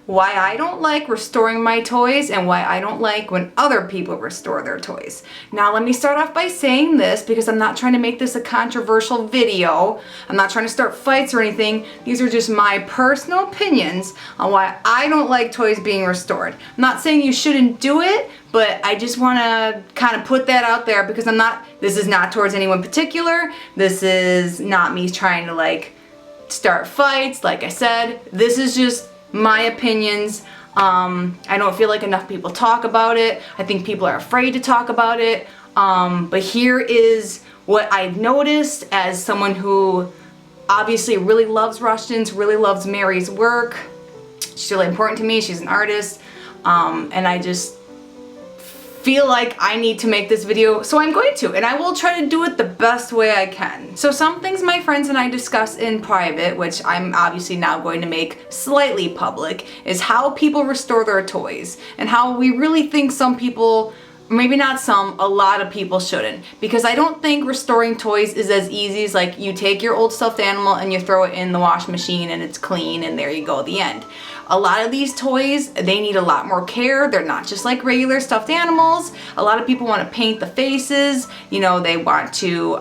why I don't like restoring my toys and why I don't like when other people restore their toys. Now let me start off by saying this because I'm not trying to make this a controversial video. I'm not trying to start fights or anything. These are just my personal opinions on why I don't like toys being restored. I'm not saying you shouldn't do it, but I just want to kind of put that out there because this is not towards anyone particular. This is not me trying to like start fights. Like I said, this is just my opinions. I don't feel like enough people talk about it. I think people are afraid to talk about it. But here is what I've noticed as someone who obviously really loves Rushton's, really loves Mary's work. She's really important to me. She's an artist. And I just feel like I need to make this video, so I'm going to, and I will try to do it the best way I can. So some things my friends and I discuss in private, which I'm obviously now going to make slightly public, is how people restore their toys and how we really think some people, maybe not some, a lot of people shouldn't. Because I don't think restoring toys is as easy as like you take your old stuffed animal and you throw it in the washing machine and it's clean and there you go, the end. A lot of these toys, they need a lot more care. They're not just like regular stuffed animals. A lot of people want to paint the faces. You know, they want to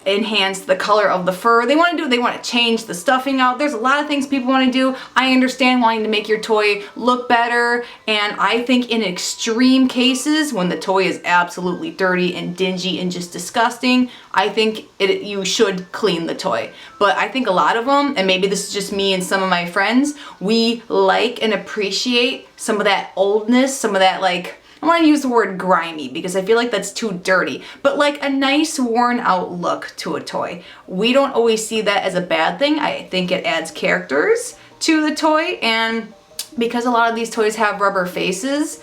enhance the color of the fur. They want to change the stuffing out. There's a lot of things people want to do. I understand wanting to make your toy look better, and I think in extreme cases, when the toy is absolutely dirty and dingy and just disgusting, I think you should clean the toy. But I think a lot of them, and maybe this is just me and some of my friends, we like and appreciate some of that oldness, some of that like, I want to use the word grimy because I feel like that's too dirty, but like a nice worn out look to a toy. We don't always see that as a bad thing. I think it adds characters to the toy, and because a lot of these toys have rubber faces,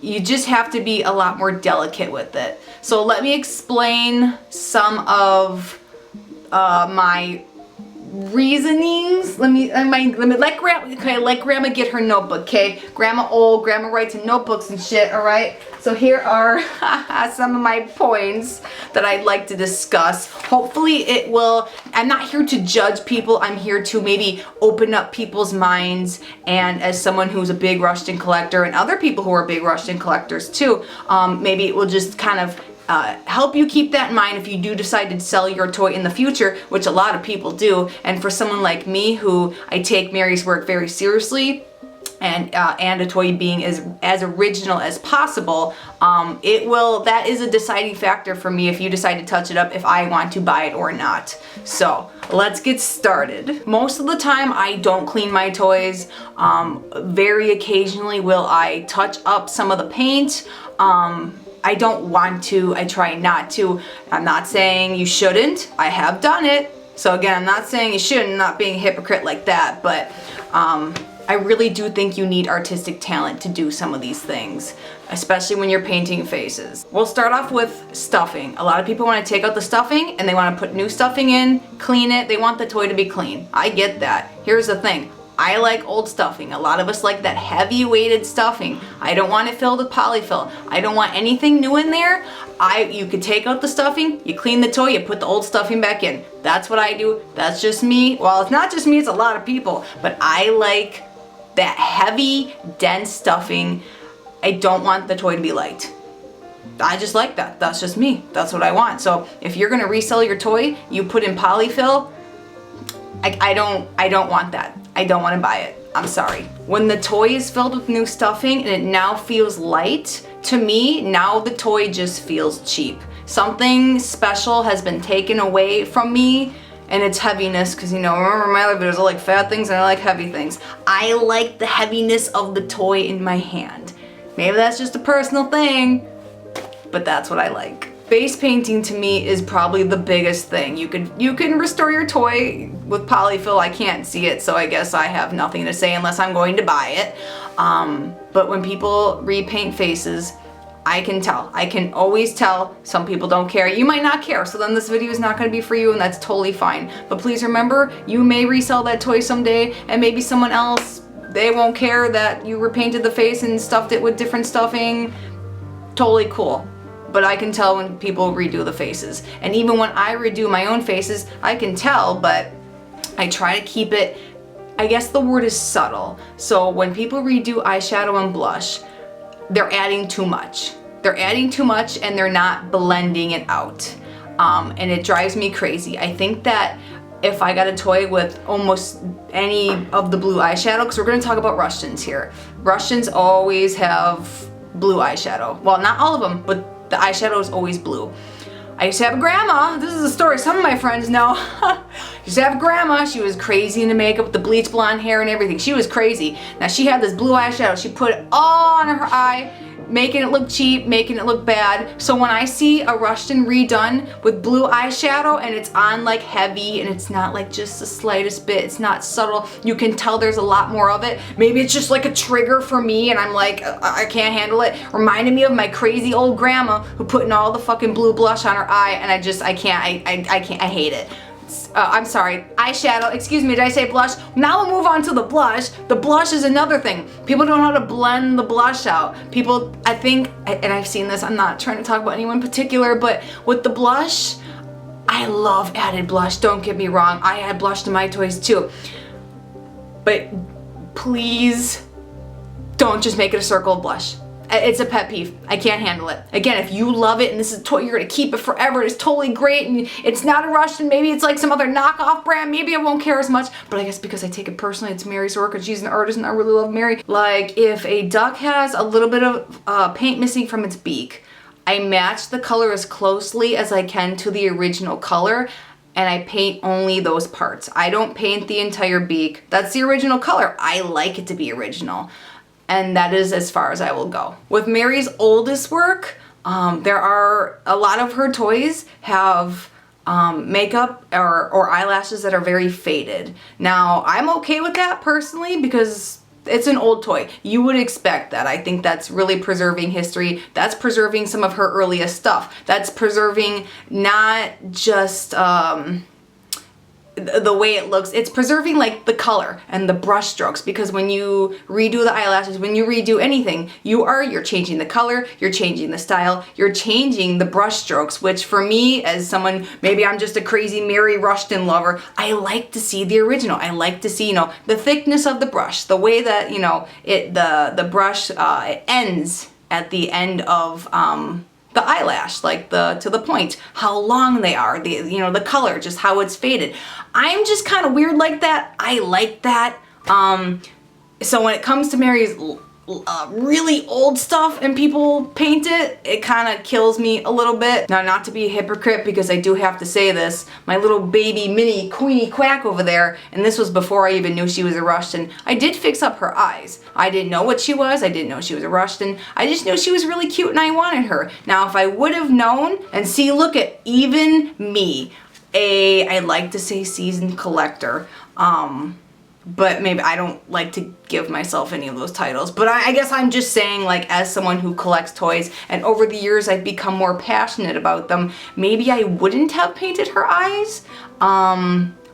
you just have to be a lot more delicate with it. So let me explain some of my reasonings. Let me let grandma get her notebook, okay? Grandma old, grandma writes in notebooks and shit, all right? So here are some of my points that I'd like to discuss. Hopefully it will, I'm not here to judge people, I'm here to maybe open up people's minds, and as someone who's a big Rushton collector and other people who are big Rushton collectors too, maybe it will just kind of help you keep that in mind if you do decide to sell your toy in the future, which a lot of people do. And for someone like me, who I take Mary's work very seriously, and a toy being as original as possible, that is a deciding factor for me if you decide to touch it up, if I want to buy it or not. So let's get started. Most of the time I don't clean my toys. Very occasionally will I touch up some of the paint. I don't want to, I try not to. I'm not saying you shouldn't, I have done it. So again, I'm not saying you shouldn't, not being a hypocrite like that, but I really do think you need artistic talent to do some of these things, especially when you're painting faces. We'll start off with stuffing. A lot of people want to take out the stuffing and they want to put new stuffing in, clean it, they want the toy to be clean. I get that. Here's the thing. I like old stuffing. A lot of us like that heavy weighted stuffing. I don't want it filled with polyfill. I don't want anything new in there. You could take out the stuffing, you clean the toy, you put the old stuffing back in. That's what I do. That's just me. Well, it's not just me, it's a lot of people, but I like that heavy, dense stuffing. I don't want the toy to be light. I just like that. That's just me. That's what I want. So if you're gonna resell your toy, you put in polyfill, I don't want that. I don't want to buy it. I'm sorry. When the toy is filled with new stuffing and it now feels light, to me, now the toy just feels cheap. Something special has been taken away from me, and it's heaviness, because you know, remember my other videos, I like fat things and I like heavy things. I like the heaviness of the toy in my hand. Maybe that's just a personal thing, but that's what I like. Face painting to me is probably the biggest thing. You can restore your toy with polyfill. I can't see it, so I guess I have nothing to say unless I'm going to buy it. But when people repaint faces, I can tell. I can always tell. Some people don't care. You might not care, so then this video is not going to be for you, and that's totally fine. But please remember, you may resell that toy someday, and maybe someone else, they won't care that you repainted the face and stuffed it with different stuffing. Totally cool. But I can tell when people redo the faces. And even when I redo my own faces, I can tell, but I try to keep it I guess the word is subtle. So when people redo eyeshadow and blush, they're adding too much. They're adding too much and they're not blending it out. And it drives me crazy. I think that if I got a toy with almost any of the blue eyeshadow, because we're going to talk about Russians here. Russians always have blue eyeshadow. Well, not all of them, but the eyeshadow is always blue. I used to have a grandma. This is a story some of my friends know. I used to have a grandma. She was crazy into makeup with the bleach blonde hair and everything. She was crazy. Now she had this blue eyeshadow. She put it all on her eye, making it look cheap, making it look bad. So when I see a Russian redone with blue eyeshadow and it's on like heavy and it's not like just the slightest bit, it's not subtle, you can tell there's a lot more of it. Maybe it's just like a trigger for me and I'm like, I can't handle it. Reminded me of my crazy old grandma who putting all the fucking blue blush on her eye and I hate it. I'm sorry, eyeshadow, excuse me, did I say blush? Now we'll move on to the blush. The blush is another thing. People don't know how to blend the blush out. People, I think, and I've seen this, I'm not trying to talk about anyone in particular, but with the blush, I love added blush, don't get me wrong. I add blush to my toys too. But please, don't just make it a circle of blush. It's a pet peeve. I can't handle it. Again, if you love it and this is a toy, you're gonna keep it forever, it's totally great and it's not a Russian, maybe it's like some other knockoff brand, maybe I won't care as much, but I guess because I take it personally, it's Mary's work and she's an artist and I really love Mary. Like if a duck has a little bit of paint missing from its beak, I match the color as closely as I can to the original color and I paint only those parts. I don't paint the entire beak. That's the original color. I like it to be original. And that is as far as I will go. With Mary's oldest work, there are a lot of her toys have makeup or eyelashes that are very faded. Now, I'm okay with that personally because it's an old toy. You would expect that. I think that's really preserving history. That's preserving some of her earliest stuff. That's preserving not just the way it looks, it's preserving like the color and the brush strokes, because when you redo the eyelashes, when you redo anything, you're changing the color, you're changing the style, you're changing the brush strokes, which for me as someone, maybe I'm just a crazy Mary Rushton lover, I like to see the original. I like to see, the thickness of the brush, the way that, the brush it ends at the end of the eyelash, like to the point, how long they are, the color, just how it's faded. I'm just kind of weird like that. I like that. So when it comes to Mary's really old stuff and people paint it, it kind of kills me a little bit. Now, not to be a hypocrite, because I do have to say this, my little baby mini Queenie Quack over there, and this was before I even knew she was a Russian, I did fix up her eyes. I didn't know what she was, I didn't know she was a Russian, I just knew she was really cute and I wanted her. Now, if I would have known, and see, look at even me, I like to say seasoned collector, but maybe I don't like to give myself any of those titles. But I guess I'm just saying, like, as someone who collects toys and over the years I've become more passionate about them, maybe I wouldn't have painted her eyes.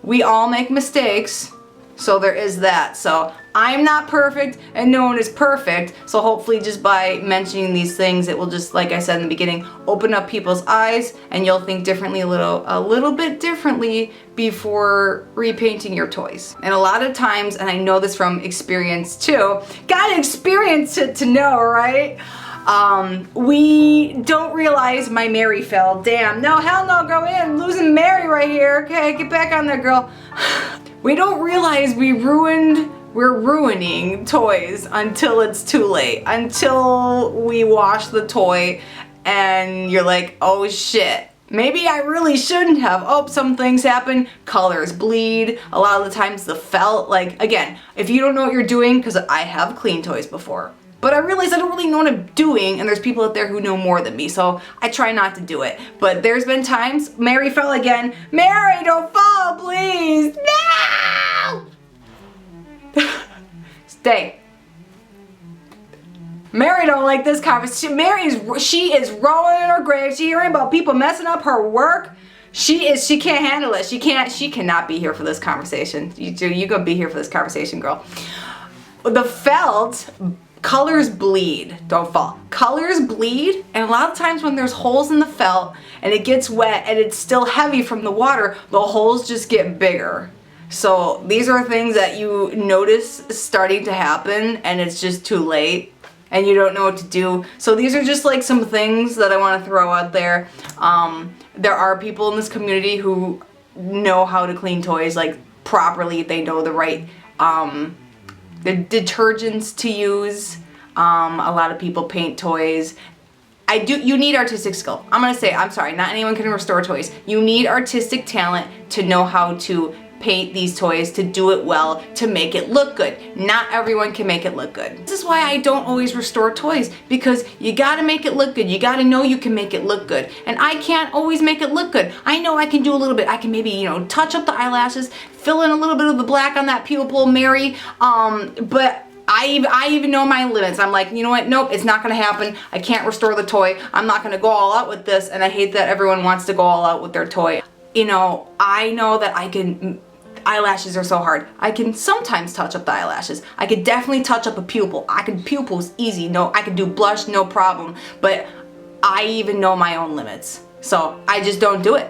We all make mistakes, so there is that. So I'm not perfect and no one is perfect, so hopefully just by mentioning these things, it will just, like I said in the beginning, open up people's eyes and you'll think differently, a little bit differently before repainting your toys. And a lot of times, and I know this from experience too, gotta experience it to know, right? We don't realize my Mary fell. Damn, no, hell no, girl, I'm losing Mary right here. Okay, get back on there, girl. We don't realize we're ruining toys until it's too late, until we wash the toy and you're like, oh shit, maybe I really shouldn't have. Oh, some things happen, colors bleed, a lot of the times the felt, like, again, if you don't know what you're doing, because I have cleaned toys before, but I realize I don't really know what I'm doing, and there's people out there who know more than me, so I try not to do it. But there's been times, Mary fell again. Mary, don't fall, please. No! Stay. Mary don't like this conversation. She is rolling in her grave. She hearing about people messing up her work. She can't handle it. She cannot be here for this conversation. You gonna be here for this conversation, girl. The felt, colors bleed, don't fall. Colors bleed, and a lot of times when there's holes in the felt and it gets wet and it's still heavy from the water, the holes just get bigger. So these are things that you notice starting to happen and it's just too late and you don't know what to do. So these are just like some things that I want to throw out there. There are people in this community who know how to clean toys like properly. They know the right the detergents to use. A lot of people paint toys. You need artistic skill. I'm sorry, not anyone can restore toys. You need artistic talent to know how to paint these toys, to do it well, to make it look good. Not everyone can make it look good. This is why I don't always restore toys, because you gotta make it look good. You gotta know you can make it look good. And I can't always make it look good. I know I can do a little bit. I can maybe, touch up the eyelashes, fill in a little bit of the black on that pupil, Mary, but I even know my limits. I'm like, you know what? Nope, it's not gonna happen. I can't restore the toy. I'm not gonna go all out with this, and I hate that everyone wants to go all out with their toy. I know that I can. Eyelashes are so hard. I can sometimes touch up the eyelashes. I could definitely touch up a pupil. Pupils easy. No, I could do blush, no problem. But I even know my own limits. So I just don't do it,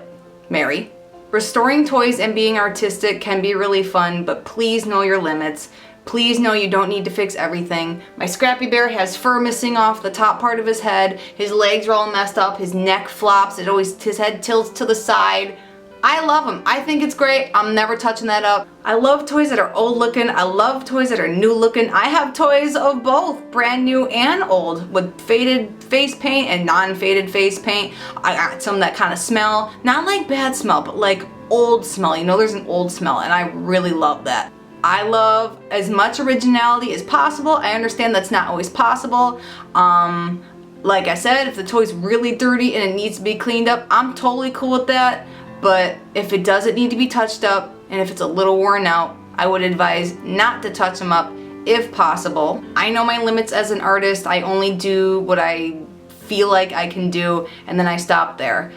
Mary. Restoring toys and being artistic can be really fun, but please know your limits. Please know you don't need to fix everything. My Scrappy Bear has fur missing off the top part of his head. His legs are all messed up. His neck flops. His head tilts to the side. I love them. I think it's great. I'm never touching that up. I love toys that are old looking. I love toys that are new looking. I have toys of both, brand new and old, with faded face paint and non-faded face paint. I got some that kind of smell, not like bad smell, but like old smell. There's an old smell, and I really love that. I love as much originality as possible. I understand that's not always possible. Like I said, if the toy's really dirty and it needs to be cleaned up, I'm totally cool with that. But if it doesn't need to be touched up, and if it's a little worn out, I would advise not to touch them up if possible. I know my limits as an artist. I only do what I feel like I can do, and then I stop there.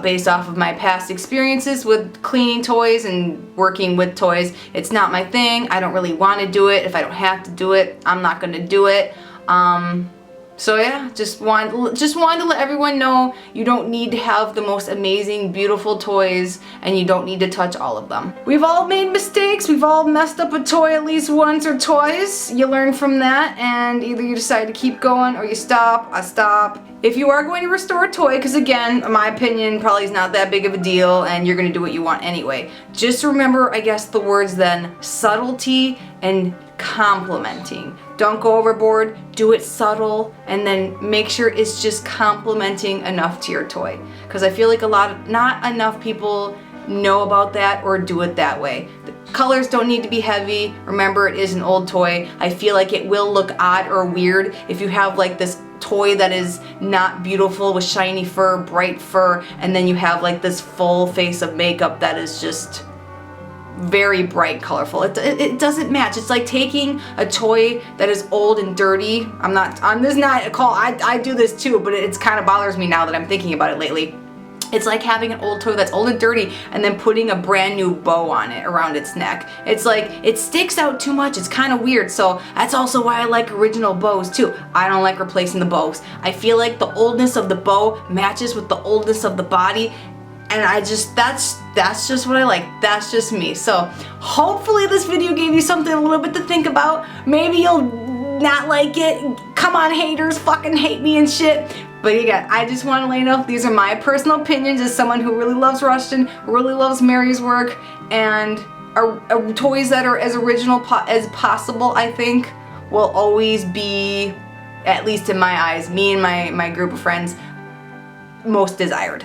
Based off of my past experiences with cleaning toys and working with toys, it's not my thing. I don't really want to do it. If I don't have to do it, I'm not going to do it. So yeah, just wanted to let everyone know you don't need to have the most amazing, beautiful toys, and you don't need to touch all of them. We've all made mistakes. We've all messed up a toy at least once or twice. You learn from that, and either you decide to keep going or you stop. I stop. If you are going to restore a toy, because again, in my opinion, probably is not that big of a deal, and you're going to do what you want anyway. Just remember, I guess, the words then, subtlety and complimenting. Don't go overboard, do it subtle, and then make sure it's just complimenting enough to your toy. Because I feel like not enough people know about that or do it that way. The colors don't need to be heavy. Remember, it is an old toy. I feel like it will look odd or weird if you have like this toy that is not beautiful with shiny fur, bright fur, and then you have like this full face of makeup that is just very bright, colorful. It doesn't match. It's like taking a toy that is old and dirty. This is not a call. I do this too, but it's kind of bothers me now that I'm thinking about it lately. It's like having an old toy that's old and dirty and then putting a brand new bow on it around its neck. It's like, it sticks out too much. It's kind of weird. So that's also why I like original bows too. I don't like replacing the bows. I feel like the oldness of the bow matches with the oldness of the body. And that's just what I like. That's just me. So hopefully this video gave you something a little bit to think about. Maybe you'll not like it. Come on, haters, fucking hate me and shit. But again, I just want to let you know these are my personal opinions as someone who really loves Rushton, really loves Mary's work, and toys that are as original as possible, I think, will always be, at least in my eyes, me and my group of friends, most desired.